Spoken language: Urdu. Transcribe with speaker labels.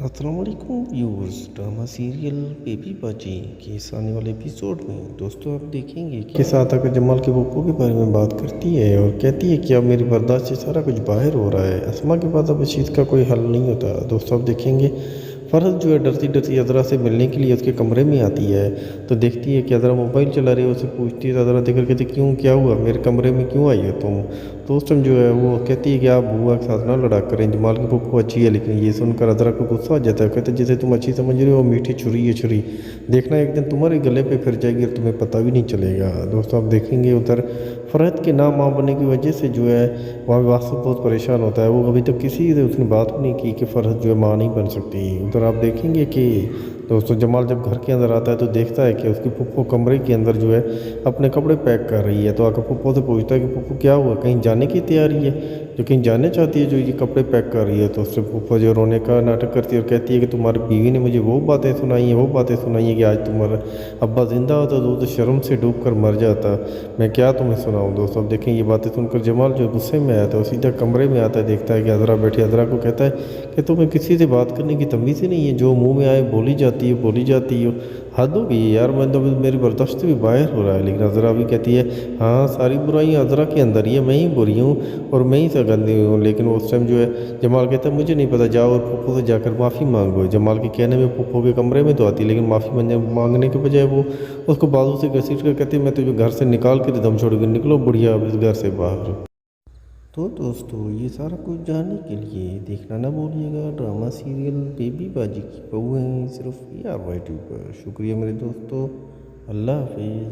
Speaker 1: السلام علیکم ویورز، ڈرامہ سیریل بیبی باجی کے اس آنے والے ایپیسوڈ میں دوستوں آپ دیکھیں گے کہ ساتھ آ کر جمال کے پھپھو کے بارے میں بات کرتی ہے اور کہتی ہے کہ اب میری برداشت سے سارا کچھ باہر ہو رہا ہے، اسما کے پاس اب اس چیز کا کوئی حل نہیں ہوتا۔ دوستوں آپ دیکھیں گے فرحت جو ہے ڈرتی ڈرتی عذرا سے ملنے کے لیے اس کے کمرے میں آتی ہے تو دیکھتی ہے کہ عذرا موبائل چلا رہی ہے، اسے پوچھتی ہے تو عذرا دیکھ کر کہتی کیوں، کیا ہوا، میرے کمرے میں کیوں آئی ہو تم؟ تو اس ٹائم جو ہے وہ کہتی ہے کہ آپ بوا کے ساتھ نہ لڑا کریں، جمال کی پھپھو اچھی ہے، لیکن یہ سن کر عذرا کو غصہ آ جاتا ہے، کہتے ہیں جسے تم اچھی سمجھ رہے ہو میٹھی چھری ہے چھری، دیکھنا ایک دن تمہارے گلے پہ پھر جائے گی اور تمہیں پتہ بھی نہیں چلے گا۔ دوستوں آپ دیکھیں گے ادھر فرحت کے نہ ماں بننے کی وجہ سے جو ہے وہاں واسف بہت پریشان ہوتا ہے، وہ ابھی تک کسی سے اس نے بات بھی نہیں کی کہ فرحت جو ہے ماں نہیں بن سکتی۔ ادھر آپ دیکھیں گے کہ دوستوں جمال جب گھر کے اندر آتا ہے تو دیکھتا ہے کہ اس کی پھپھو کمرے کے اندر جو ہے اپنے کپڑے پیک کر رہی ہے، تو آ کر پھپھو سے پوچھتا ہے کہ پھپھو کیا ہوا، کہیں جانے کی تیاری ہے؟ جو کہیں جانے چاہتی ہے جو یہ کپڑے پیک کر رہی ہے، تو اس سے پھپھو جو رونے کا ناٹک کرتی ہے اور کہتی ہے کہ تمہاری بیوی نے مجھے وہ باتیں سنائی ہیں، وہ باتیں سنائی ہیں کہ آج تمہارا ابا زندہ ہوتا تو شرم سے ڈوب کر مر جاتا، میں کیا تمہیں سناؤں۔ دوستوں اب دیکھیں یہ باتیں سن کر جمال جو غصے میں آیا تھا وہ سیدھا کمرے میں آتا ہے، دیکھتا ہے کہ عذرا بیٹھی، عذرا کو کہتا ہے کہ تمہیں کسی سے بات کرنے کی تمیز ہی نہیں ہے، جو منہ میں آئے بولی جاتی ہو، حد ہو گئی ہے یار، میں تو میری برداشت سے بھی باہر ہو رہا ہے۔ لیکن عذرا بھی کہتی ہے ہاں ساری برائیاں عذرا کے اندر ہی ہے، میں ہی بری ہوں اور میں ہی گندی ہوں۔ لیکن اس ٹائم جو ہے جمال کہتا ہے مجھے نہیں پتا، جاؤ اور پھپھو سے جا کر معافی مانگو۔ جمال کے کہنے میں پھپھو کے کمرے میں تو آتی ہے، لیکن معافی مانگنے کے بجائے وہ اس کو بازو سے گھسیٹ کر کہتی ہے میں تجھے گھر سے نکال کے دم چھوڑوں گی، نکلو بڑھیا اب اس گھر سے باہر۔ تو دوستو یہ سارا کچھ جاننے کے لیے دیکھنا نہ بھولیے گا ڈرامہ سیریل بیبی باجی کی بہویں، صرف ARY ٹیوب پر۔ شکریہ میرے دوستو، اللہ حافظ۔